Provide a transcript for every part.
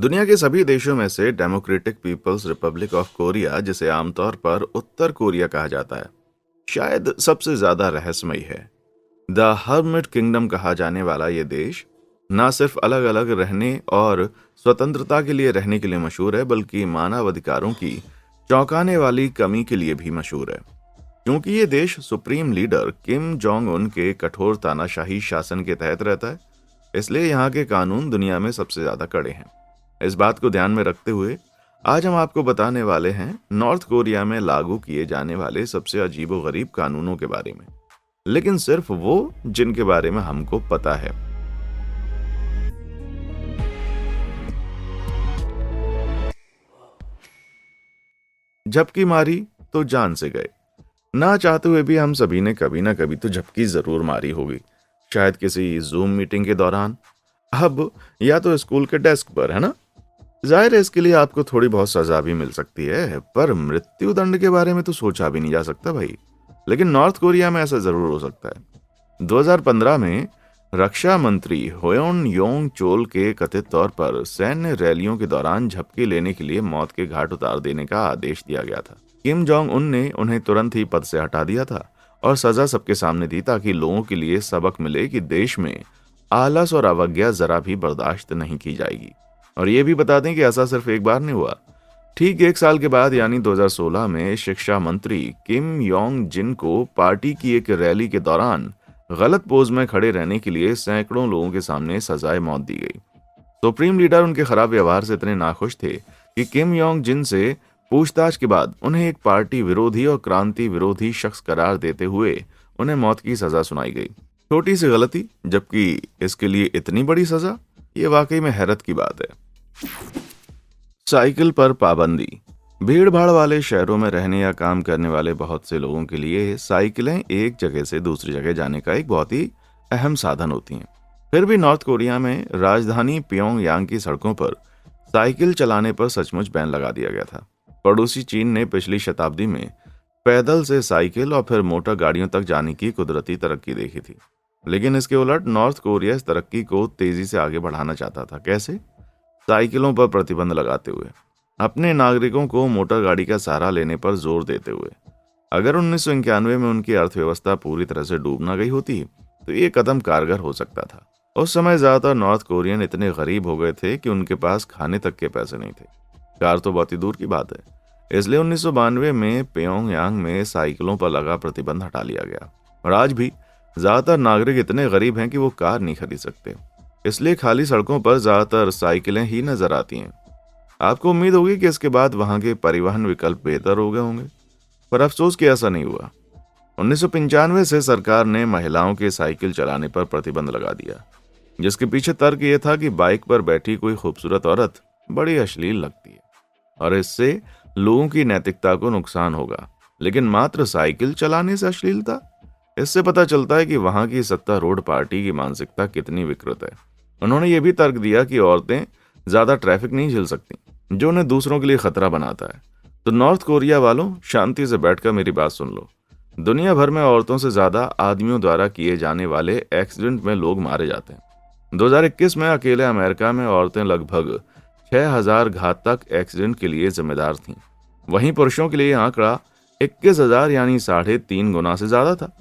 दुनिया के सभी देशों में से Democratic People's Republic of Korea, जिसे आमतौर पर उत्तर कोरिया कहा जाता है, शायद सबसे ज्यादा रहस्यमयी है। द हर्मिट किंगडम कहा जाने वाला ये देश न सिर्फ अलग अलग रहने और स्वतंत्रता के लिए रहने के लिए मशहूर है, बल्कि मानवाधिकारों की चौंकाने वाली कमी के लिए भी मशहूर है। क्योंकि ये देश supreme leader Kim Jong Un के कठोर तानाशाही शासन के तहत रहता है, इसलिए यहाँ के कानून दुनिया में सबसे ज्यादा कड़े हैं। इस बात को ध्यान में रखते हुए आज हम आपको बताने वाले हैं नॉर्थ कोरिया में लागू किए जाने वाले सबसे अजीबोगरीब कानूनों के बारे में, लेकिन सिर्फ वो जिनके बारे में हमको पता है। झपकी मारी तो जान से गए। ना चाहते हुए भी हम सभी ने कभी ना कभी तो झपकी जरूर मारी होगी, शायद किसी जूम मीटिंग के दौरान, अब या तो स्कूल के डेस्क पर, है ना। जाहिर है इसके लिए आपको थोड़ी बहुत सजा भी मिल सकती है, पर मृत्यु दंड के बारे में तो सोचा भी नहीं जा सकता भाई। लेकिन नॉर्थ कोरिया में ऐसा जरूर हो सकता है। 2015 में रक्षा मंत्री होयोन योंग चोल के कथित तौर पर सैन्य रैलियों के दौरान झपकी लेने के लिए मौत के घाट उतार देने का आदेश दिया गया था। किम जोंग उन ने उन्हें तुरंत ही पद से हटा दिया था और सजा सबके सामने दी, ताकि लोगों के लिए सबक मिले कि देश में आलस और अवज्ञा जरा भी बर्दाश्त नहीं की जाएगी। और ये भी बता दें कि ऐसा सिर्फ एक बार नहीं हुआ। ठीक एक साल के बाद यानी 2016 में शिक्षा मंत्री किम योंग जिन को पार्टी की एक रैली के दौरान गलत पोज में खड़े रहने के लिए सैकड़ों लोगों के सामने सजाए मौत दी गई। सुप्रीम लीडर उनके खराब व्यवहार से इतने नाखुश थे कि किम योंग जिन से पूछताछ के बाद उन्हें एक पार्टी विरोधी और क्रांति विरोधी शख्स करार देते हुए उन्हें मौत की सजा सुनाई गई। छोटी सी गलती, जबकि इसके लिए इतनी बड़ी सजा, ये वाकई में हैरत की बात है। साइकिल पर पाबंदी। भीड़ भाड़ वाले शहरों में रहने या काम करने वाले बहुत से लोगों के लिए साइकिलें एक जगह से दूसरी जगह जाने का एक बहुत ही अहम साधन होती हैं। फिर भी नॉर्थ कोरिया में राजधानी प्योंगयांग की सड़कों पर साइकिल चलाने पर सचमुच बैन लगा दिया गया था। पड़ोसी चीन ने पिछली शताब्दी में पैदल से साइकिल और फिर मोटर गाड़ियों तक जाने की कुदरती तरक्की देखी थी, लेकिन इसके उलट नॉर्थ कोरिया इस तरक्की को तेजी से आगे बढ़ाना चाहता था। कैसे? साइकिलों पर प्रतिबंध लगाते हुए, अपने नागरिकों को मोटर गाड़ी का सहारा लेने पर जोर देते हुए। अगर 1991 में उनकी अर्थव्यवस्था पूरी तरह से डूब न गई होती तो ये कदम कारगर हो सकता था। उस समय ज्यादातर नॉर्थ कोरियन इतने गरीब हो गए थे कि उनके पास खाने तक के पैसे नहीं थे, कार तो बहुत ही दूर की बात है। इसलिए 1992 में प्योंगयांग में साइकिलों पर लगा प्रतिबंध हटा लिया गया। और आज भी ज्यादातर नागरिक इतने गरीब हैं कि वो कार नहीं खरीद सकते, इसलिए खाली सड़कों पर ज्यादातर साइकिलें ही नजर आती हैं। आपको उम्मीद होगी कि इसके बाद वहां के परिवहन विकल्प बेहतर हो गए होंगे, पर अफसोस कि ऐसा नहीं हुआ। 1995 से सरकार ने महिलाओं के साइकिल चलाने पर प्रतिबंध लगा दिया, जिसके पीछे तर्क ये था कि बाइक पर बैठी कोई खूबसूरत औरत बड़ी अश्लील लगती है और इससे लोगों की नैतिकता को नुकसान होगा। लेकिन मात्र साइकिल चलाने से अश्लीलता? इससे पता चलता है कि वहां की सत्तारूढ़ पार्टी की मानसिकता कितनी विकृत है। उन्होंने ये भी तर्क दिया कि औरतें ज्यादा ट्रैफिक नहीं झेल सकती, जो उन्हें दूसरों के लिए खतरा बनाता है। तो नॉर्थ कोरिया वालों, शांति से बैठकर मेरी बात सुन लो। दुनिया भर में औरतों से ज्यादा आदमियों द्वारा किए जाने वाले एक्सीडेंट में लोग मारे जाते हैं। 2021 में अकेले अमेरिका में औरतें लगभग 6000 घातक एक्सीडेंट के लिए जिम्मेदार थीं। वहीं पुरुषों के लिए यह आंकड़ा 21,000 यानी 3.5 गुना से ज्यादा था।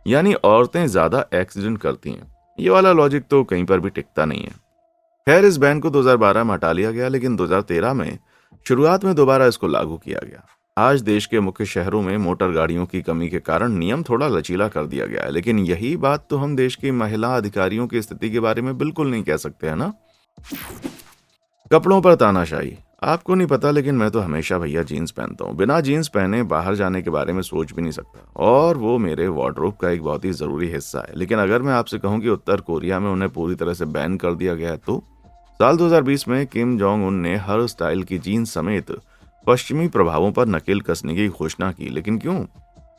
यानी औरतें ज्यादा एक्सीडेंट करती हैं। ये वाला लॉजिक तो कहीं पर भी टिकता नहीं है। खैर, इस बैन को 2012 में हटा लिया गया, लेकिन 2013 में शुरुआत में दोबारा इसको लागू किया गया। आज देश के मुख्य शहरों में मोटर गाड़ियों की कमी के कारण नियम थोड़ा लचीला कर दिया गया है, लेकिन यही बात तो हम देश की महिला अधिकारियों की स्थिति के बारे में बिल्कुल नहीं कह सकते, है ना। कपड़ों पर तानाशाही। आपको नहीं पता, लेकिन मैं तो हमेशा भैया जीन्स पहनता हूँ। बिना जीन्स पहने बाहर जाने के बारे में सोच भी नहीं सकता, और वो मेरे वार्डरोब का एक बहुत ही जरूरी हिस्सा है। लेकिन अगर मैं आपसे कहूँ कि उत्तर कोरिया में उन्हें पूरी तरह से बैन कर दिया गया है, तो साल 2020 में किम जोंग उन ने हर स्टाइल की जीन्स समेत पश्चिमी प्रभावों पर नकेल कसने की घोषणा की। लेकिन क्यों?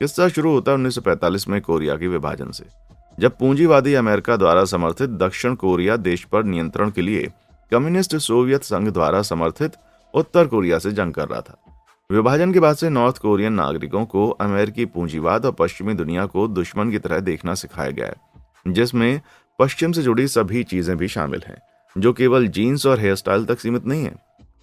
किस्सा शुरू होता है 1945 में कोरिया के विभाजन से, जब पूंजीवादी अमेरिका द्वारा समर्थित दक्षिण कोरिया देश पर नियंत्रण के लिए कम्युनिस्ट सोवियत संघ द्वारा समर्थित उत्तर कोरिया से जंग कर रहा था। विभाजन के बाद से नॉर्थ कोरियन नागरिकों को अमेरिकी पूंजीवाद और पश्चिमी दुनिया को दुश्मन की तरह देखना सिखाया गया है, जिसमें पश्चिम से जुड़ी सभी चीजें भी शामिल हैं। जो केवल जीन्स और हेयर स्टाइल तक सीमित नहीं है।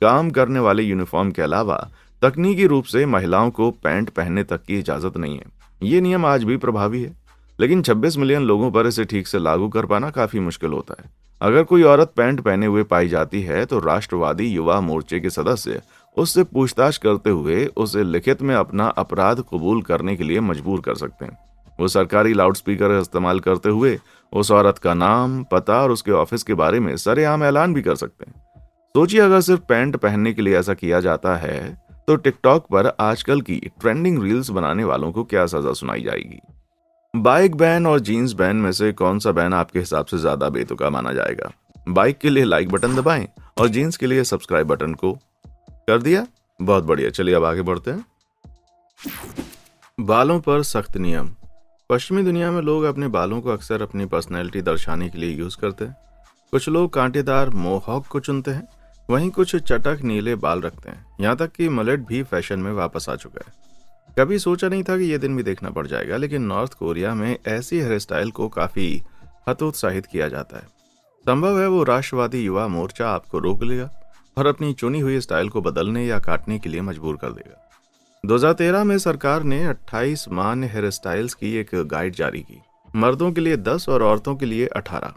काम करने वाले यूनिफॉर्म के अलावा तकनीकी रूप से महिलाओं को पैंट पहनने तक की इजाजत नहीं है। ये नियम आज भी प्रभावी है, लेकिन 26 मिलियन लोगों पर इसे ठीक से लागू कर पाना काफी मुश्किल होता है। अगर कोई औरत पैंट पहने हुए पाई जाती है तो राष्ट्रवादी युवा मोर्चे के सदस्य उससे पूछताछ करते हुए उसे लिखित में अपना अपराध कबूल करने के लिए मजबूर कर सकते हैं। वो सरकारी लाउडस्पीकर का इस्तेमाल करते हुए उस औरत का नाम, पता और उसके ऑफिस के बारे में सरेआम ऐलान भी कर सकते हैं। सोचिए, अगर सिर्फ पैंट पहनने के लिए ऐसा किया जाता है तो टिकटॉक पर आजकल की ट्रेंडिंग रील्स बनाने वालों को क्या सजा सुनाई जाएगी। बाइक बैन और जीन्स बैन में से कौन सा बैन आपके हिसाब से ज्यादा बेतुका माना जाएगा? बाइक के लिए लाइक बटन दबाएं और जीन्स के लिए सब्सक्राइब बटन को कर दिया। बहुत बढ़िया, चलिए अब आगे बढ़ते हैं। बालों पर सख्त नियम। पश्चिमी दुनिया में लोग अपने बालों को अक्सर अपनी पर्सनैलिटी दर्शाने के लिए यूज करते हैं। कुछ लोग कांटेदार मोहॉक को चुनते हैं, वहीं कुछ चटक नीले बाल रखते हैं। यहाँ तक कि मलेट भी फैशन में वापस आ चुका है। कभी सोचा नहीं था कि यह दिन भी देखना पड़ जाएगा, लेकिन नॉर्थ कोरिया में ऐसी हेयर स्टाइल को काफी हतोत्साहित किया जाता है। संभव है वो राष्ट्रवादी युवा मोर्चा आपको रोक लेगा और अपनी चुनी हुई स्टाइल को बदलने या काटने के लिए मजबूर कर देगा। 2013 में सरकार ने 28 मान्य हेयर स्टाइल्स की एक गाइड जारी की, मर्दों के लिए 10 और औरतों के लिए 18।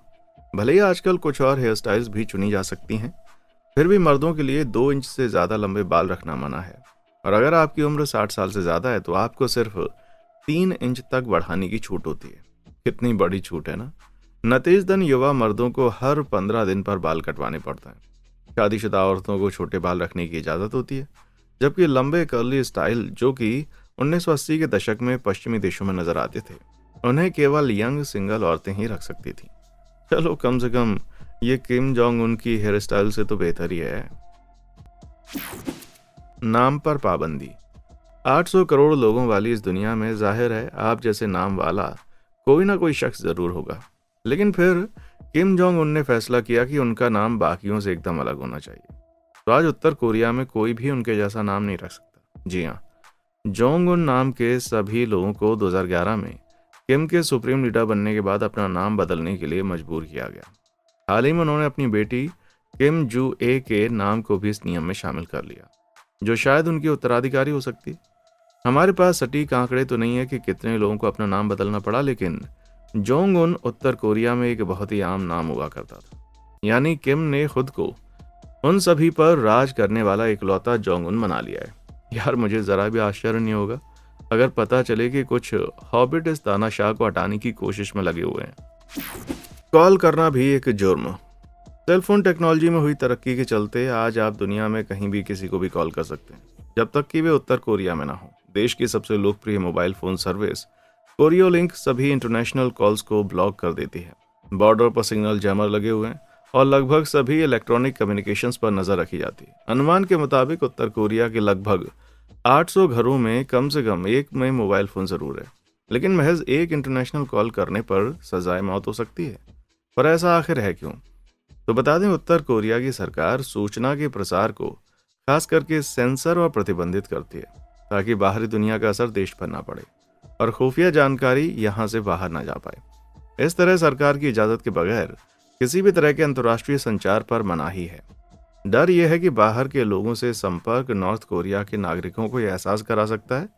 भले ही आजकल कुछ और हेयर स्टाइल्स भी चुनी जा सकती हैं, फिर भी मर्दों के लिए 2 इंच से ज्यादा लंबे बाल रखना मना है। और अगर आपकी उम्र 60 साल से ज्यादा है तो आपको सिर्फ 3 इंच तक बढ़ाने की छूट होती है। कितनी बड़ी छूट है ना। नतीजतन युवा मर्दों को हर 15 दिन पर बाल कटवाने पड़ता है। शादीशुदा औरतों को छोटे बाल रखने की इजाजत होती है, जबकि लंबे कर्ली स्टाइल जो कि 1980 के दशक में पश्चिमी देशों में नजर आते थे, उन्हें केवल यंग सिंगल औरतें ही रख सकती थी। चलो, कम से कम ये किम जोंग उन की हेयर स्टाइल से तो बेहतर ही है। नाम पर पाबंदी। 800 करोड़ लोगों वाली इस दुनिया में जाहिर है आप जैसे नाम वाला कोई ना कोई शख्स जरूर होगा, लेकिन फिर किम जोंग उन ने फैसला किया कि उनका नाम बाकियों से एकदम अलग होना चाहिए। तो आज उत्तर कोरिया में कोई भी उनके जैसा नाम नहीं रख सकता। जी हाँ, जोंग उन नाम के सभी लोगों को 2011 में किम के सुप्रीम लीडर बनने के बाद अपना नाम बदलने के लिए मजबूर किया गया। हाल ही में उन्होंने अपनी बेटी किम जू ए के नाम को भी इस नियम में शामिल कर लिया, जो शायद उनकी उत्तराधिकारी हो सकती। हमारे पास सटीक आंकड़े तो नहीं है कि कितने लोगों को अपना नाम बदलना पड़ा, लेकिन जोंग उन उत्तर कोरिया में एक बहुत ही आम नाम हुआ करता था। यानी किम ने खुद को उन सभी पर राज करने वाला इकलौता जोंग उन बना लिया है। यार, मुझे जरा भी आश्चर्य नहीं होगा अगर पता चले कि कुछ हॉबिट इस तानाशाह को हटाने की कोशिश में लगे हुए हैं। कॉल करना भी एक जुर्म। सेलफोन टेक्नोलॉजी में हुई तरक्की के चलते आज आप दुनिया में कहीं भी किसी को भी कॉल कर सकते हैं, जब तक कि वे उत्तर कोरिया में ना हो। देश की सबसे लोकप्रिय मोबाइल फोन सर्विस कोरियोलिंक सभी इंटरनेशनल कॉल्स को ब्लॉक कर देती है। बॉर्डर पर सिग्नल जैमर लगे हुए हैं और लगभग सभी इलेक्ट्रॉनिक कम्युनिकेशंस पर नजर रखी जाती है। अनुमान के मुताबिक उत्तर कोरिया के लगभग 800 घरों में कम से कम एक में मोबाइल फोन जरूर है, लेकिन महज एक इंटरनेशनल कॉल करने पर सजाए मौत हो सकती है। पर ऐसा आखिर है क्यों? तो बता दें, उत्तर कोरिया की सरकार सूचना के प्रसार को खास करके सेंसर और प्रतिबंधित करती है, ताकि बाहरी दुनिया का असर देश पर ना पड़े और खुफिया जानकारी यहां से बाहर ना जा पाए। इस तरह सरकार की इजाजत के बगैर किसी भी तरह के अंतर्राष्ट्रीय संचार पर मनाही है। डर यह है कि बाहर के लोगों से संपर्क नॉर्थ कोरिया के नागरिकों को यह एहसास करा सकता है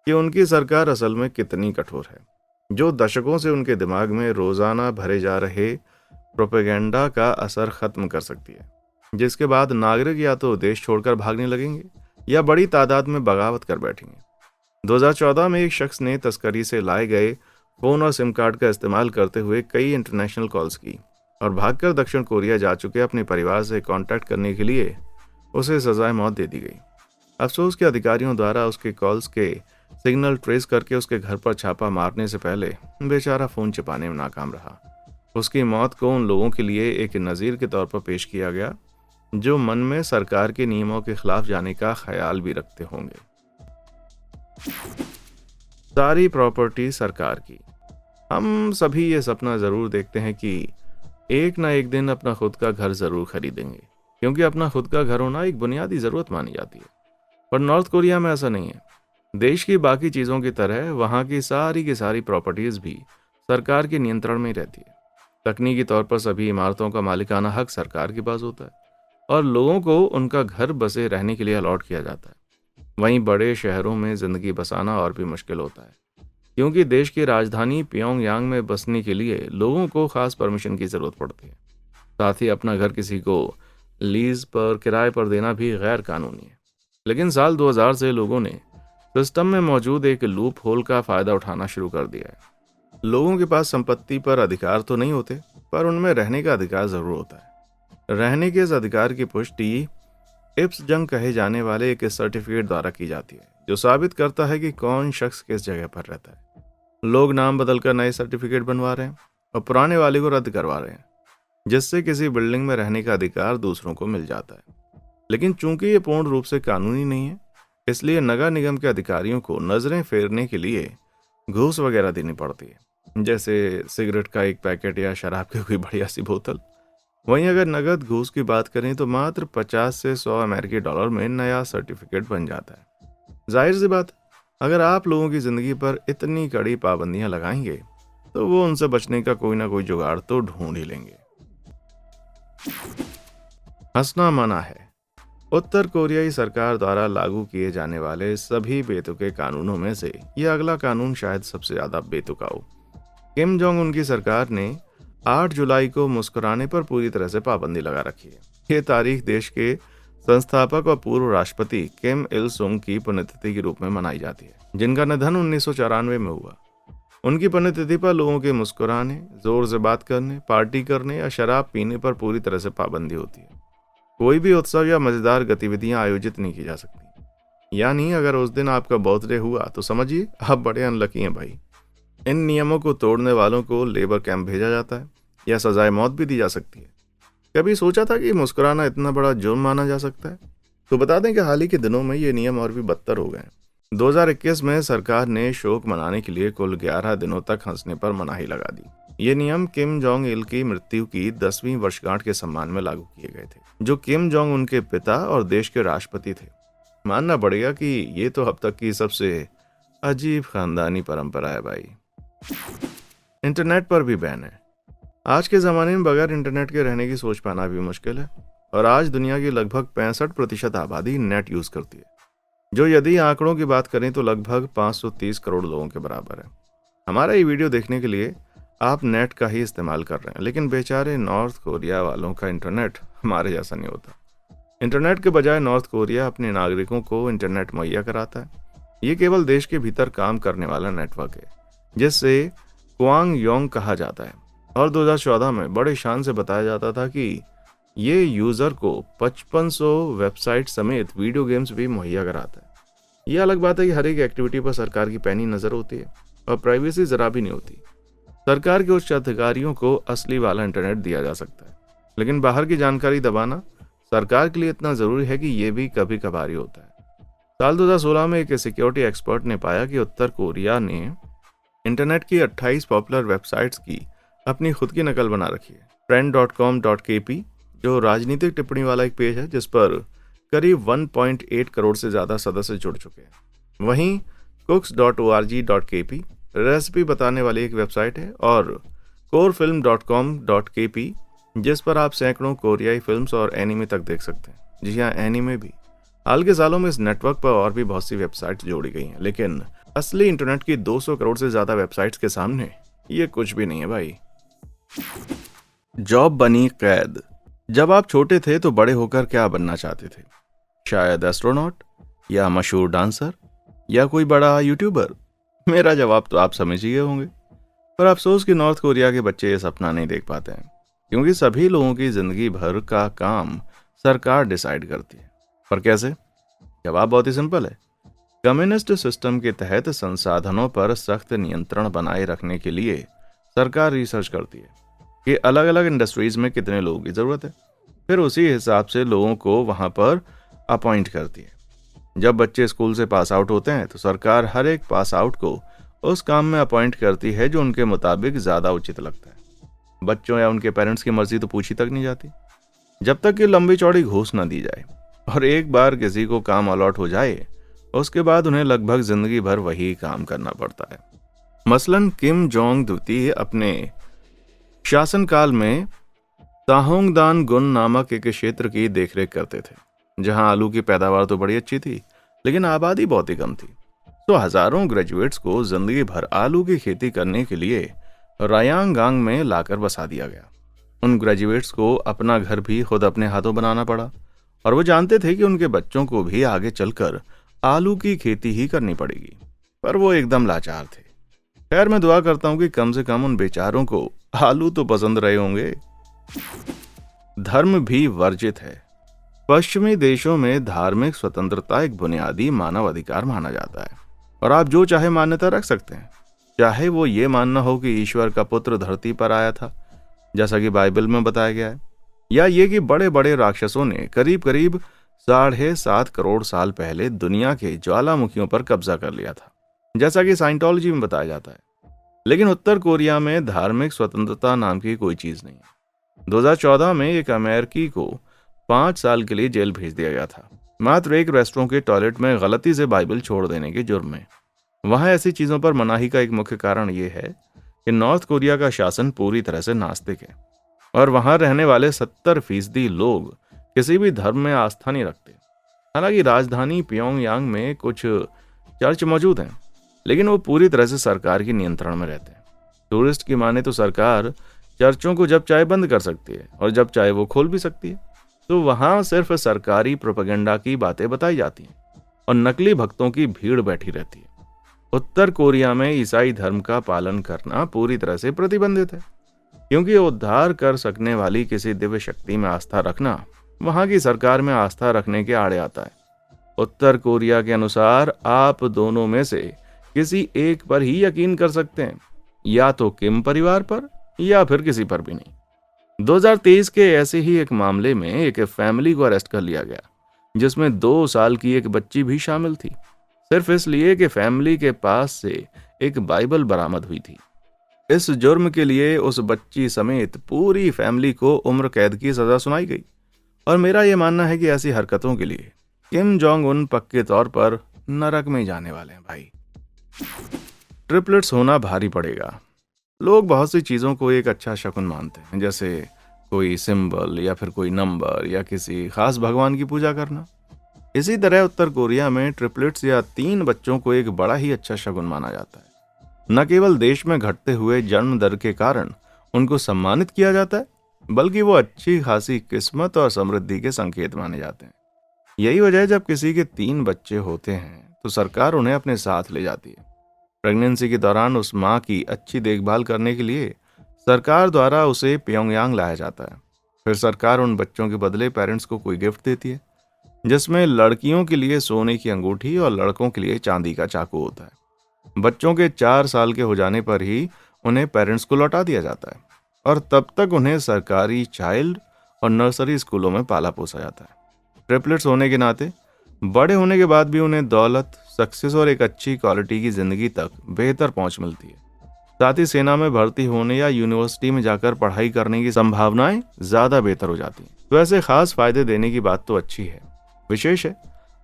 कि उनकी सरकार असल में कितनी कठोर है, जो दशकों से उनके दिमाग में रोजाना भरे जा रहे प्रोपेगेंडा का असर खत्म कर सकती है, जिसके बाद नागरिक या तो देश छोड़कर भागने लगेंगे या बड़ी तादाद में बगावत कर बैठेंगे। 2014 में एक शख्स ने तस्करी से लाए गए फोन और सिम कार्ड का इस्तेमाल करते हुए कई इंटरनेशनल कॉल्स की और भागकर दक्षिण कोरिया जा चुके अपने परिवार से कांटेक्ट करने के लिए उसे सजाए मौत दे दी गई। अफसोस के अधिकारियों द्वारा उसके कॉल्स के सिग्नल ट्रेस करके उसके घर पर छापा मारने से पहले बेचारा फोन छिपाने में नाकाम रहा। उसकी मौत को उन लोगों के लिए एक नज़ीर के तौर पर पेश किया गया जो मन में सरकार के नियमों के खिलाफ जाने का ख्याल भी रखते होंगे। सारी प्रॉपर्टी सरकार की। हम सभी ये सपना जरूर देखते हैं कि एक ना एक दिन अपना खुद का घर जरूर खरीदेंगे, क्योंकि अपना खुद का घर होना एक बुनियादी जरूरत मानी जाती है। पर नॉर्थ कोरिया में ऐसा नहीं है। देश की बाकी चीजों की तरह वहां की सारी प्रॉपर्टीज भी सरकार के नियंत्रण में ही रहती है। तकनीकी तौर पर सभी इमारतों का मालिकाना हक सरकार के पास होता है और लोगों को उनका घर बसे रहने के लिए अलॉट किया जाता है। वहीं बड़े शहरों में जिंदगी बसाना और भी मुश्किल होता है, क्योंकि देश की राजधानी प्योंगयांग में बसने के लिए लोगों को खास परमिशन की जरूरत पड़ती है। साथ ही अपना घर किसी को लीज पर किराए पर देना भी गैर कानूनी है। लेकिन साल 2000 से लोगों ने सिस्टम में मौजूद एक लूप होल का फायदा उठाना शुरू कर दिया है। लोगों के पास संपत्ति पर अधिकार तो नहीं होते, पर उनमें रहने का अधिकार जरूर होता है। रहने के इस अधिकार की पुष्टि इप्स जंग कहे जाने वाले एक सर्टिफिकेट द्वारा की जाती है, जो साबित करता है कि कौन शख्स किस जगह पर रहता है। लोग नाम बदलकर नए सर्टिफिकेट बनवा रहे हैं और पुराने वाले को रद्द करवा रहे हैं, जिससे किसी बिल्डिंग में रहने का अधिकार दूसरों को मिल जाता है। लेकिन चूंकि ये पूर्ण रूप से कानूनी नहीं है, इसलिए नगर निगम के अधिकारियों को नजरें फेरने के लिए घूस वगैरह देनी पड़ती है, जैसे सिगरेट का एक पैकेट या शराब की कोई बढ़िया सी बोतल। वहीं अगर नगद घूस की बात करें तो मात्र 50 से 100 अमेरिकी डॉलर में नया सर्टिफिकेट बन जाता है। जाहिर सी बात, अगर आप लोगों की जिंदगी पर इतनी कड़ी पाबंदियां लगाएंगे तो वो उनसे बचने का कोई ना कोई जुगाड़ तो ढूंढ ही लेंगे। हंसना मना है। उत्तर कोरियाई सरकार द्वारा लागू किए जाने वाले सभी बेतुके कानूनों में से यह अगला कानून शायद सबसे ज्यादा बेतुका हो। किम जोंग उन की सरकार ने 8 जुलाई को मुस्कुराने पर पूरी तरह से पाबंदी लगा रखी है। ये तारीख देश के संस्थापक और पूर्व राष्ट्रपति किम इल सुंग की पुण्यतिथि के रूप में मनाई जाती है, जिनका निधन 1994 में हुआ। उनकी पुण्यतिथि पर लोगों के मुस्कुराने, जोर से बात करने, पार्टी करने या शराब पीने पर पूरी तरह से पाबंदी होती है। कोई भी उत्सव या मजेदार गतिविधियां आयोजित नहीं की जा सकती। यानी अगर उस दिन आपका बर्थडे हुआ तो समझिए आप बड़े अनलकी हैं भाई। इन नियमों को तोड़ने वालों को लेबर कैंप भेजा जाता है या सजाए मौत भी दी जा सकती है। कभी सोचा था कि मुस्कुराना इतना बड़ा जुर्म माना जा सकता है? तो बता दें कि हाल ही के दिनों में ये नियम और भी बदतर हो गए हैं। 2021 में सरकार ने शोक मनाने के लिए कुल 11 दिनों तक हंसने पर मनाही लगा दी। ये नियम किम जोंग इल की मृत्यु की 10वीं वर्षगांठ के सम्मान में लागू किए गए थे, जो किम जोंग उनके पिता और देश के राष्ट्रपति थे। मानना पड़ेगा कि ये तो अब तक की सबसे अजीब खानदानी परंपरा है भाई। इंटरनेट पर भी बैन है। आज के ज़माने में बगैर इंटरनेट के रहने की सोच पाना भी मुश्किल है, और आज दुनिया की लगभग 65% आबादी नेट यूज़ करती है, जो यदि आंकड़ों की बात करें तो लगभग 530 करोड़ लोगों के बराबर है। हमारा ये वीडियो देखने के लिए आप नेट का ही इस्तेमाल कर रहे हैं, लेकिन बेचारे नॉर्थ कोरिया वालों का इंटरनेट हमारे जैसा नहीं होता। इंटरनेट के बजाय नॉर्थ कोरिया अपने नागरिकों को इंटरनेट मुहैया कराता है। ये केवल देश के भीतर काम करने वाला नेटवर्क है, जिससे क्वांगयोंग कहा जाता है, और 2014 में बड़े शान से बताया जाता था कि ये यूज़र को 5500 वेबसाइट समेत वीडियो गेम्स भी मुहैया कराता है। ये अलग बात है कि हर एक एक्टिविटी पर सरकार की पैनी नज़र होती है और प्राइवेसी ज़रा भी नहीं होती। सरकार के उच्च अधिकारियों को असली वाला इंटरनेट दिया जा सकता है, लेकिन बाहर की जानकारी दबाना सरकार के लिए इतना ज़रूरी है कि ये भी कभी कभार ही होता है। साल 2016 में एक सिक्योरिटी एक्सपर्ट ने पाया कि उत्तर कोरिया ने इंटरनेट की 28 पॉपुलर वेबसाइट्स की अपनी खुद की नकल बना रखी है। trend.com.kp जो राजनीतिक टिप्पणी वाला एक पेज है, जिस पर करीब 1.8 करोड़ से ज़्यादा सदस्य जुड़ चुके हैं। वहीं cooks.org.kp रेसिपी बताने वाली एक वेबसाइट है, और corefilm.com.kp जिस पर आप सैकड़ों कोरियाई फिल्म्स और एनिमे तक देख सकते हैं। जी हाँ, एनिमे भी। हाल के सालों में इस नेटवर्क पर और भी बहुत सी वेबसाइट्स जोड़ी गई हैं, लेकिन असली इंटरनेट की 200 करोड़ से ज़्यादा वेबसाइट्स के सामने ये कुछ भी नहीं है भाई। जॉब बनी कैद। जब आप छोटे थे तो बड़े होकर क्या बनना चाहते थे? शायद एस्ट्रोनॉट, या मशहूर डांसर, या कोई बड़ा यूट्यूबर। मेरा जवाब तो आप समझ ही गए होंगे। पर अफसोस कि नॉर्थ कोरिया के बच्चे ये सपना नहीं देख पाते हैं, क्योंकि सभी लोगों की जिंदगी भर का काम सरकार डिसाइड करती है। पर कैसे? जवाब बहुत ही सिंपल है। कम्युनिस्ट सिस्टम के तहत संसाधनों पर सख्त नियंत्रण बनाए रखने के लिए सरकार रिसर्च करती है कि अलग अलग इंडस्ट्रीज में कितने लोगों की ज़रूरत है, फिर उसी हिसाब से लोगों को वहाँ पर अपॉइंट करती है। जब बच्चे स्कूल से पास आउट होते हैं तो सरकार हर एक पास आउट को उस काम में अपॉइंट करती है जो उनके मुताबिक ज़्यादा उचित लगता है। बच्चों या उनके पेरेंट्स की मर्जी तो पूछी तक नहीं जाती, जब तक कि लंबी चौड़ी घूस न दी जाए। और एक बार किसी को काम अलॉट हो जाए, उसके बाद उन्हें लगभग जिंदगी भर वही काम करना पड़ता है। मसलन किम जोंग द्वितीय अपने शासनकाल में ताहोंगदान गुन नामक एक क्षेत्र की देखरेख करते थे, जहां आलू की पैदावार तो बड़ी अच्छी थी, लेकिन आबादी बहुत ही कम थी। तो हजारों ग्रेजुएट्स को जिंदगी भर आलू की खेती करने के लिए रायांगांग में लाकर बसा दिया गया। उन ग्रेजुएट्स को अपना घर भी खुद अपने हाथों बनाना पड़ा, और वो जानते थे कि उनके बच्चों को भी आगे चलकर आलू की खेती ही करनी पड़ेगी, पर वो एकदम लाचार थे। खैर, मैं दुआ करता हूं कि कम से कम उन बेचारों को आलू तो पसंद रहे होंगे। धर्म भी वर्जित है। पश्चिमी देशों में धार्मिक स्वतंत्रता एक बुनियादी मानव अधिकार माना जाता है, और आप जो चाहे मान्यता रख सकते हैं, चाहे वो ये मानना हो कि ईश्वर का पुत्र धरती पर आया था, जैसा कि बाइबल में बताया गया है, या ये कि बड़े बड़े राक्षसों ने करीब करीब 7.5 करोड़ साल पहले दुनिया के ज्वालामुखियों पर कब्जा कर लिया था, जैसा कि साइंटोलॉजी में बताया जाता है। लेकिन उत्तर कोरिया में धार्मिक स्वतंत्रता नाम की कोई चीज नहीं है। 2014 में एक अमेरिकी को 5 साल के लिए जेल भेज दिया गया था, मात्र एक रेस्टोरेंट के टॉयलेट में गलती से बाइबल छोड़ देने के जुर्म में। वहां ऐसी चीजों पर मनाही का एक मुख्य कारण यह है कि नॉर्थ कोरिया का शासन पूरी तरह से नास्तिक है, और वहां रहने वाले 70% लोग किसी भी धर्म में आस्था नहीं रखते। हालांकि राजधानी प्योंगयांग में कुछ चर्च मौजूद हैं, लेकिन वो पूरी तरह से सरकार के नियंत्रण में रहते हैं। टूरिस्ट की माने तो सरकार चर्चों को जब चाहे बंद कर सकती है और जब चाहे वो खोल भी सकती है। तो वहां सिर्फ सरकारी प्रोपेगेंडा की बातें बताई जाती हैं और नकली भक्तों की भीड़ बैठी रहती है। उत्तर कोरिया में ईसाई धर्म का पालन करना पूरी तरह से प्रतिबंधित है, क्योंकि उद्धार कर सकने वाली किसी दिव्य शक्ति में आस्था रखना वहां की सरकार में आस्था रखने के आड़े आता है। उत्तर कोरिया के अनुसार आप दोनों में से किसी एक पर ही यकीन कर सकते हैं, या तो किम परिवार पर या फिर किसी पर भी नहीं। 2023 के ऐसे ही एक मामले में एक फैमिली को अरेस्ट कर लिया गया, जिसमें 2 साल की एक बच्ची भी शामिल थी, सिर्फ इसलिए कि फैमिली के पास से एक बाइबल बरामद हुई थी। इस जुर्म के लिए उस बच्ची समेत पूरी फैमिली को उम्र कैद की सजा सुनाई गई, और मेरा यह मानना है कि ऐसी हरकतों के लिए किम जोंग उन पक्के तौर पर नरक में जाने वाले हैं भाई। ट्रिपलेट्स होना भारी पड़ेगा। लोग बहुत सी चीज़ों को एक अच्छा शकुन मानते हैं, जैसे कोई सिंबल या फिर कोई नंबर या किसी खास भगवान की पूजा करना। इसी तरह उत्तर कोरिया में ट्रिपलेट्स या 3 बच्चों को एक बड़ा ही अच्छा शकुन माना जाता है। न केवल देश में घटते हुए जन्म दर के कारण उनको सम्मानित किया जाता है, बल्कि वो अच्छी खासी किस्मत और समृद्धि के संकेत माने जाते हैं। यही वजह है जब किसी के 3 बच्चे होते हैं तो सरकार उन्हें अपने साथ ले जाती है। प्रेगनेंसी के दौरान उस माँ की अच्छी देखभाल करने के लिए सरकार द्वारा उसे प्योंगयांग लाया जाता है। फिर सरकार उन बच्चों के बदले पेरेंट्स को कोई गिफ्ट देती है, जिसमें लड़कियों के लिए सोने की अंगूठी और लड़कों के लिए चांदी का चाकू होता है। बच्चों के 4 साल के हो जाने पर ही उन्हें पेरेंट्स को लौटा दिया जाता है, और तब तक उन्हें सरकारी चाइल्ड और नर्सरी स्कूलों में पाला पोसा जाता है। ट्रिपलेट्स होने के नाते बड़े होने के बाद भी उन्हें दौलत, सक्सेस और एक अच्छी क्वालिटी की जिंदगी तक बेहतर पहुंच मिलती है। साथ ही सेना में भर्ती होने या यूनिवर्सिटी में जाकर पढ़ाई करने की संभावनाएं ज्यादा बेहतर हो जाती हैं। तो ऐसे खास फायदे देने की बात तो अच्छी है, विशेष है,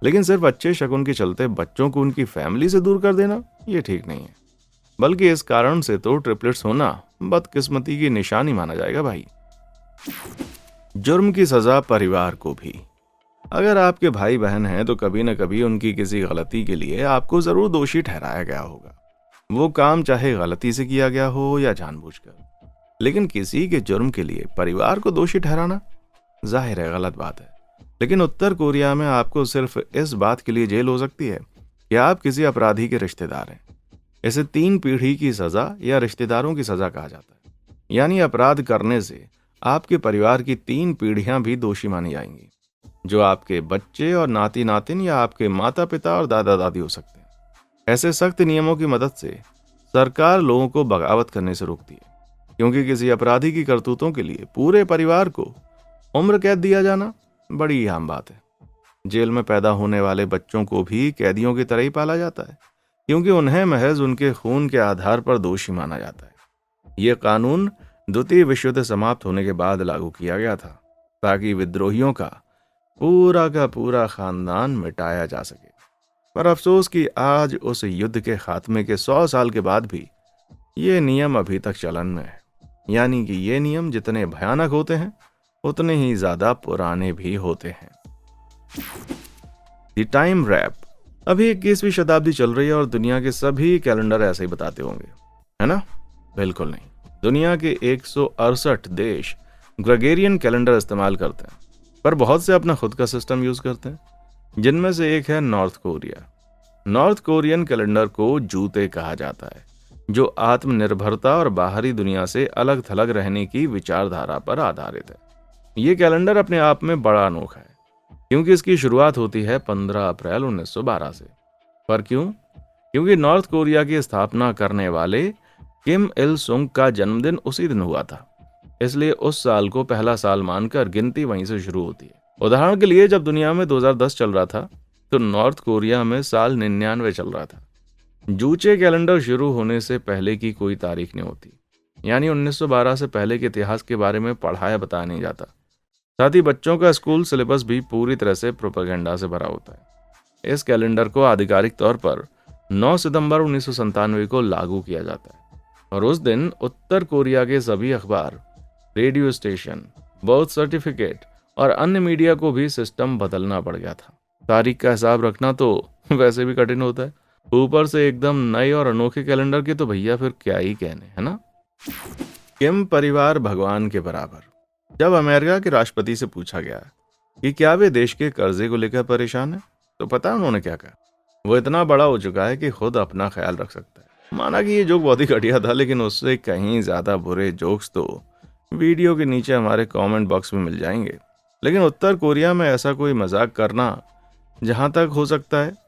लेकिन सिर्फ अच्छे शकुन के चलते बच्चों को उनकी फैमिली से दूर कर देना ये ठीक नहीं है। बल्कि इस कारण से तो ट्रिपलेट्स होना बदकिस्मती की निशानी माना जाएगा भाई। जुर्म की सजा परिवार को भी। अगर आपके भाई बहन हैं तो कभी न कभी उनकी किसी गलती के लिए आपको जरूर दोषी ठहराया गया होगा। वो काम चाहे गलती से किया गया हो या जानबूझकर। लेकिन किसी के जुर्म के लिए परिवार को दोषी ठहराना जाहिर है गलत बात है। लेकिन उत्तर कोरिया में आपको सिर्फ इस बात के लिए जेल हो सकती है कि आप किसी अपराधी के रिश्तेदार हैं। इसे 3 पीढ़ी की सजा या रिश्तेदारों की सजा कहा जाता है। यानी अपराध करने से आपके परिवार की 3 पीढ़ियां भी दोषी मानी जाएंगी, जो आपके बच्चे और नाती नातिन या आपके माता पिता और दादा दादी हो सकते हैं। ऐसे सख्त नियमों की मदद से सरकार लोगों को बगावत करने से रोकती है, क्योंकि किसी अपराधी की करतूतों के लिए पूरे परिवार को उम्र कैद दिया जाना बड़ी आम बात है। जेल में पैदा होने वाले बच्चों को भी कैदियों की तरह ही पाला जाता है, क्योंकि उन्हें महज उनके खून के आधार पर दोषी माना जाता है। यह कानून द्वितीय विश्व युद्ध समाप्त होने के बाद लागू किया गया था, ताकि विद्रोहियों का पूरा खानदान मिटाया जा सके। पर अफसोस कि आज उस युद्ध के खात्मे के 100 साल के बाद भी ये नियम अभी तक चलन में है। यानी कि ये नियम जितने भयानक होते हैं उतने ही ज्यादा पुराने भी होते हैं। The time wrap. अभी 21वीं शताब्दी चल रही है और दुनिया के सभी कैलेंडर ऐसे ही बताते होंगे, है ना? बिल्कुल नहीं। दुनिया के 168 देश ग्रेगोरियन कैलेंडर इस्तेमाल करते हैं, पर बहुत से अपना खुद का सिस्टम यूज करते हैं, जिनमें से एक है north Korea. North Korean calendar को जूते कहा जाता है, जो आत्मनिर्भरता और बाहरी दुनिया से अलग थलग रहने की विचारधारा पर आधारित है। ये कैलेंडर अपने आप में बड़ा अनोखा है, क्योंकि इसकी शुरुआत होती है 15 अप्रैल 1912 से। पर क्यों? क्योंकि नॉर्थ कोरिया की स्थापना करने वाले किम इल सुंग का जन्मदिन उसी दिन हुआ था, इसलिए उस साल को पहला साल मानकर गिनती वहीं से शुरू होती है। उदाहरण के लिए, जब दुनिया में 2010 चल रहा था तो नॉर्थ कोरिया में साल 99 चल रहा था। जूचे कैलेंडर शुरू होने से पहले की कोई तारीख नहीं होती, यानी 1912 से पहले के इतिहास के बारे में पढ़ाया बताया नहीं जाता। साथ ही बच्चों का स्कूल सिलेबस भी पूरी तरह से प्रोपेगेंडा से भरा होता है। इस कैलेंडर को आधिकारिक तौर पर 9 सितंबर 1997 को लागू किया जाता है, और उस दिन उत्तर कोरिया के सभी अखबार, रेडियो स्टेशन, बर्थ सर्टिफिकेट और अन्य मीडिया को भी सिस्टम बदलना पड़ गया था। तारीख का हिसाब रखना तो वैसे भी कठिन होता है, ऊपर से एकदम नए और अनोखे कैलेंडर के तो भैया फिर क्या ही कहने, है ना? किम परिवार भगवान के बराबर। जब अमेरिका के राष्ट्रपति से पूछा गया कि क्या वे देश के कर्जे को लेकर परेशान है, तो पता उन्होंने क्या कहा? वो इतना बड़ा हो चुका है कि खुद अपना ख्याल रख सकता है। माना कि ये जोक बहुत ही घटिया था, लेकिन उससे कहीं ज्यादा बुरे जोक्स तो वीडियो के नीचे हमारे कमेंट बॉक्स में मिल जाएंगे। लेकिन उत्तर कोरिया में ऐसा कोई मजाक करना, जहां तक हो सकता है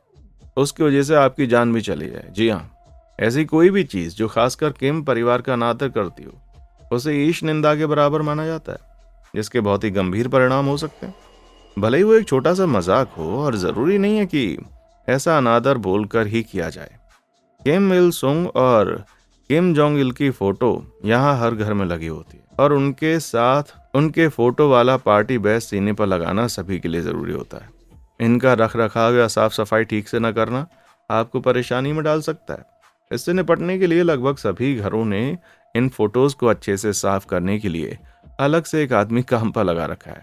उसकी वजह से आपकी जान भी चली जाए। जी हाँ, ऐसी कोई भी चीज जो खासकर किम परिवार का अनादर करती हो, उसे ईश निंदा के बराबर माना जाता है, जिसके बहुत ही गंभीर परिणाम हो सकते हैं। भले ही वो एक छोटा सा मजाक हो, और जरूरी नहीं है कि ऐसा अनादर बोलकर ही किया जाए। किम इल सुंग और किम जोंग इल की फोटो यहाँ हर घर में लगी होती है, और उनके साथ उनके फोटो वाला पार्टी बैच सीने पर लगाना सभी के लिए जरूरी होता है। इनका रख रखाव या साफ सफाई ठीक से न करना आपको परेशानी में डाल सकता है। इससे निपटने के लिए लगभग सभी घरों ने इन फोटोज को अच्छे से साफ करने के लिए अलग से एक आदमी काम पर लगा रखा है।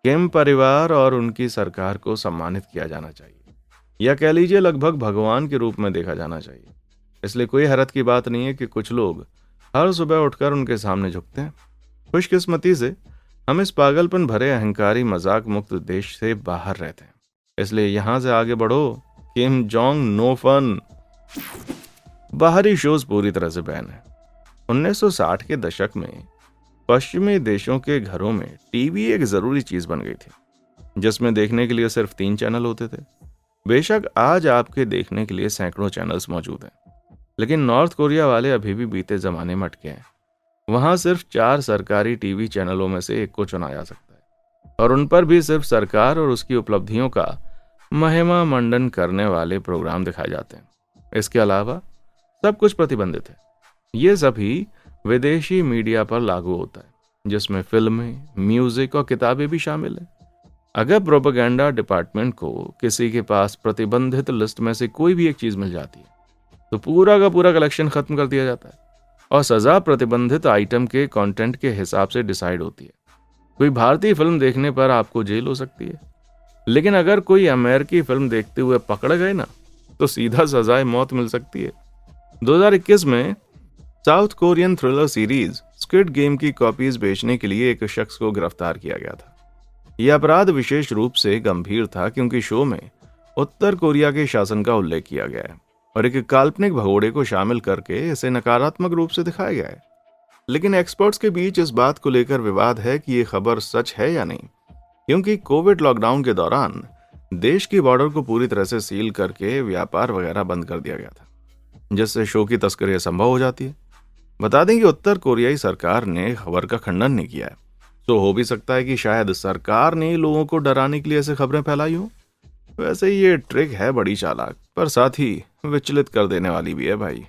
किम परिवार और उनकी सरकार को सम्मानित किया जाना चाहिए, या कह लीजिए लगभग भगवान के रूप में देखा जाना चाहिए। इसलिए कोई हैरत की बात नहीं है कि कुछ लोग हर सुबह उठकर उनके सामने झुकते हैं। खुशकिस्मती से हम इस पागलपन भरे अहंकारी मजाक मुक्त देश से बाहर रहते हैं, इसलिए यहां से आगे बढ़ो। Kim Jong no fun. बाहरी शोज पूरी तरह से बैन है। 1960 के दशक में पश्चिमी देशों के घरों में टीवी एक जरूरी चीज बन गई थी, जिसमें देखने के लिए सिर्फ 3 चैनल होते थे। बेशक आज आपके देखने के लिए सैकड़ों चैनल्स मौजूद हैं, लेकिन नॉर्थ कोरिया वाले अभी भी बीते जमाने में अटके हैं। वहां सिर्फ 4 सरकारी टीवी चैनलों में से एक को चुना जा सकता है, और उन पर भी सिर्फ सरकार और उसकी उपलब्धियों का महिमा मंडन करने वाले प्रोग्राम दिखाए जाते हैं। इसके अलावा सब कुछ प्रतिबंधित है। ये सभी विदेशी मीडिया पर लागू होता है, जिसमें फिल्में, म्यूजिक और किताबें भी शामिल हैं। अगर प्रोपेगेंडा डिपार्टमेंट को किसी के पास प्रतिबंधित लिस्ट में से कोई भी एक चीज मिल जाती है, तो पूरा का पूरा कलेक्शन खत्म कर दिया जाता है, और सजा प्रतिबंधित आइटम के कंटेंट के हिसाब से डिसाइड होती है। कोई भारतीय फिल्म देखने पर आपको जेल हो सकती है, लेकिन अगर कोई अमेरिकी फिल्म देखते हुए पकड़ गए ना, तो सीधा सजाए मौत मिल सकती है। 2021 में south Korean thriller series squid game की कॉपीज बेचने के लिए एक शख्स को गिरफ्तार किया गया था। यह अपराध विशेष रूप से गंभीर था क्योंकि शो में उत्तर कोरिया के शासन का उल्लेख किया गया है, और एक काल्पनिक भगोड़े को शामिल करके इसे नकारात्मक रूप से दिखाया गया है। लेकिन एक्सपर्ट्स के बीच इस बात को लेकर विवाद है कि ये खबर सच है या नहीं, क्योंकि कोविड लॉकडाउन के दौरान देश की बॉर्डर को पूरी तरह से सील करके व्यापार वगैरह बंद कर दिया गया था, जिससे शो की तस्करी असंभव हो जाती है। बता दें कि उत्तर कोरियाई सरकार ने खबर का खंडन नहीं किया है, तो हो भी सकता है कि शायद सरकार ने लोगों को डराने के लिए ऐसे खबरें फैलाई हो। वैसे ये ट्रिक है बड़ी चालाक, पर साथ ही विचलित कर देने वाली भी है भाई।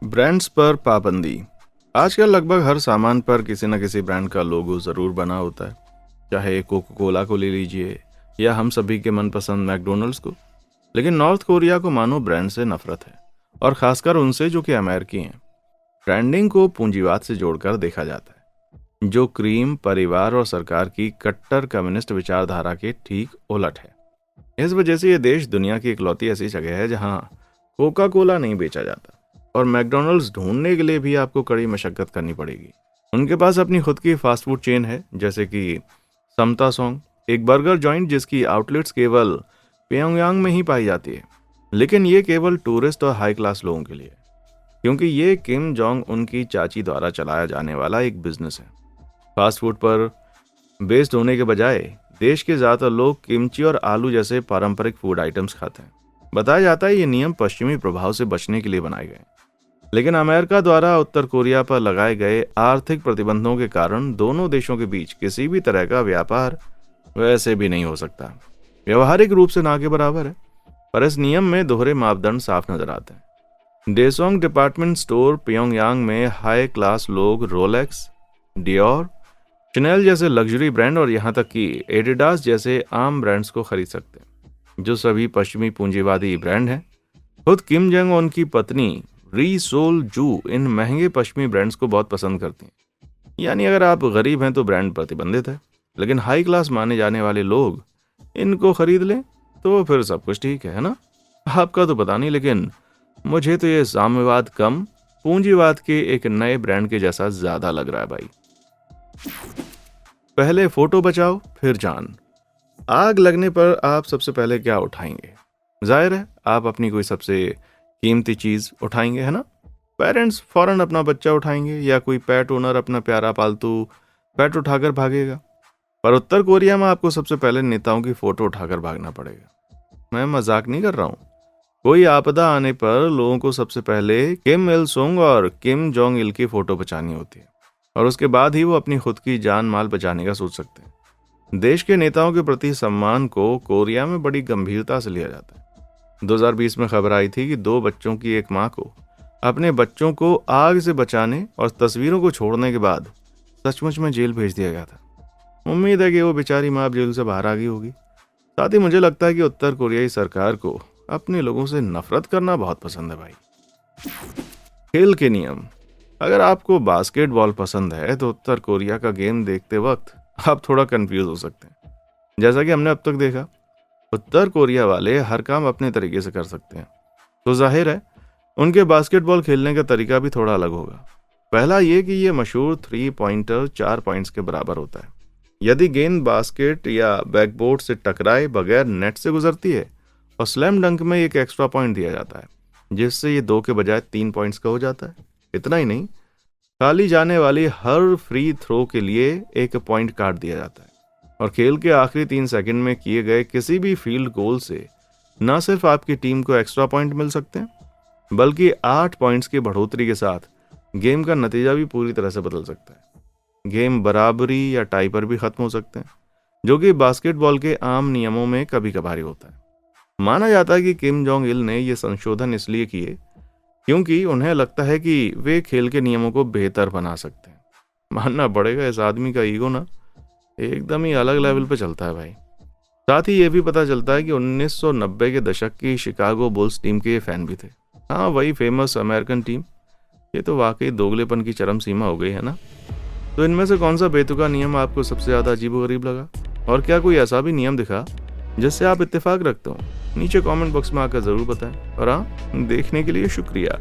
ब्रांड्स पर पाबंदी। आजकल लगभग हर सामान पर किसी न किसी ब्रांड का लोगो जरूर बना होता है, चाहे कोका कोला को ले लीजिए या हम सभी के मनपसंद मैकडोनल्ड्स को। लेकिन नॉर्थ कोरिया को मानो ब्रांड से नफरत है, और खासकर उनसे जो कि अमेरिकी हैं। ट्रेंडिंग को पूंजीवाद से जोड़कर देखा जाता है, जो क्रीम परिवार और सरकार की कट्टर कम्युनिस्ट विचारधारा के ठीक उलट है। इस वजह से ये देश दुनिया की इकलौती ऐसी जगह है जहां कोका कोला नहीं बेचा जाता और मैकडॉनल्ड्स ढूंढने के लिए भी आपको कड़ी मशक्कत करनी पड़ेगी। उनके पास अपनी खुद की फास्ट फूड चेन है, जैसे कि समता सॉन्ग, एक बर्गर जॉइंट जिसकी आउटलेट्स केवल प्योंगयांग में ही पाई जाती है, लेकिन ये केवल टूरिस्ट और हाई क्लास लोगों के लिए है, क्योंकि ये किम जोंग उनकी चाची द्वारा चलाया जाने वाला एक बिजनेस है। फास्ट फूड पर बेस्ड होने के बजाय देश के ज़्यादातर लोग किमची और आलू जैसे पारंपरिक फूड आइटम्स खाते हैं। बताया जाता है ये नियम पश्चिमी प्रभाव से बचने के लिए बनाए गए, लेकिन अमेरिका द्वारा उत्तर कोरिया पर लगाए गए आर्थिक प्रतिबंधों के कारण दोनों देशों के बीच किसी भी तरह का व्यापार वैसे भी नहीं हो सकता। व्यवहारिक रूप से ना के बराबर है, पर इस नियम में दोहरे मापदंड साफ नजर आते हैं। डेसोंग डिपार्टमेंट स्टोर प्योंगयांग में हाई क्लास लोग रोलेक्स, डियोर, शनेल जैसे लग्जरी ब्रांड और यहाँ तक कि एडिडास जैसे आम ब्रांड्स को खरीद सकते हैं, जो सभी पश्चिमी पूंजीवादी ब्रांड हैं। खुद किम जोंग और उनकी पत्नी री सोल जू इन महंगे पश्चिमी ब्रांड्स को बहुत पसंद करती हैं। यानी अगर आप गरीब हैं तो ब्रांड प्रतिबंधित है, लेकिन हाई क्लास माने जाने वाले लोग इनको खरीद लें तो फिर सब कुछ ठीक है ना? आपका तो पता नहीं, लेकिन मुझे तो ये साम्यवाद कम पूंजीवाद के एक नए ब्रांड के जैसा ज्यादा लग रहा है भाई। पहले फोटो बचाओ फिर जान। आग लगने पर आप सबसे पहले क्या उठाएंगे? जाहिर है आप अपनी कोई सबसे कीमती चीज उठाएंगे, है ना? पेरेंट्स फौरन अपना बच्चा उठाएंगे या कोई पेट ओनर अपना प्यारा पालतू पेट उठाकर भागेगा। पर उत्तर कोरिया में आपको सबसे पहले नेताओं की फोटो उठाकर भागना पड़ेगा। मैं मजाक नहीं कर रहा हूँ। कोई आपदा आने पर लोगों को सबसे पहले किम इल सुंग और किम जोंग इल की फोटो बचानी होती है, और उसके बाद ही वो अपनी खुद की जान माल बचाने का सोच सकते हैं। देश के नेताओं के प्रति सम्मान को कोरिया में बड़ी गंभीरता से लिया जाता है। 2020 में खबर आई थी कि 2 बच्चों की एक मां को अपने बच्चों को आग से बचाने और तस्वीरों को छोड़ने के बाद सचमुच में जेल भेज दिया गया था। उम्मीद है कि वो बेचारी मां अब जेल से बाहर आ गई होगी। साथ ही मुझे लगता है कि उत्तर कोरियाई सरकार को अपने लोगों से नफरत करना बहुत पसंद है भाई। खेल के नियम। अगर आपको बास्केटबॉल पसंद है तो उत्तर कोरिया का गेम देखते वक्त आप थोड़ा कंफ्यूज हो सकते हैं। जैसा कि हमने अब तक देखा, उत्तर कोरिया वाले हर काम अपने तरीके से कर सकते हैं, तो जाहिर है उनके बास्केटबॉल खेलने का तरीका भी थोड़ा अलग होगा। पहला ये कि ये मशहूर 3 पॉइंटर 4 पॉइंट्स के बराबर होता है। यदि गेंद बास्केट या बैकबोर्ड से टकराए बगैर नेट से गुजरती है और स्लैम डंक में एक एक्स्ट्रा पॉइंट दिया जाता है, जिससे ये 2 के बजाय 3 पॉइंट्स का हो जाता है। इतना ही नहीं, खाली जाने वाली हर फ्री थ्रो के लिए एक पॉइंट काट दिया जाता है, और खेल के आखिरी 3 सेकंड में किए गए किसी भी फील्ड गोल से न सिर्फ आपकी टीम को एक्स्ट्रा पॉइंट मिल सकते हैं, बल्कि 8 पॉइंट्स की बढ़ोतरी के साथ गेम का नतीजा भी पूरी तरह से बदल सकता है। गेम बराबरी या टाई पर भी खत्म हो सकते हैं, जो कि बास्केटबॉल के आम नियमों में कभी कभार होता है। माना जाता है कि किम जोंग इल ने ये संशोधन इसलिए किए क्योंकि उन्हें लगता है कि वे खेल के नियमों को बेहतर बना सकते हैं। मानना पड़ेगा इस आदमी का ईगो ना एकदम ही अलग लेवल पे चलता है भाई। साथ ही ये भी पता चलता है कि 1990 के दशक की शिकागो बुल्स टीम के ये फैन भी थे। हाँ, वही फेमस अमेरिकन टीम। ये तो वाकई दोगलेपन की चरम सीमा हो गई है ना। तो इनमें से कौन सा बेतुका नियम आपको सबसे ज्यादा अजीबोगरीब लगा, और क्या कोई ऐसा भी नियम दिखा जिससे आप इत्तेफाक रखते हो? नीचे कमेंट बॉक्स में आकर जरूर बताएं। और हाँ, देखने के लिए शुक्रिया।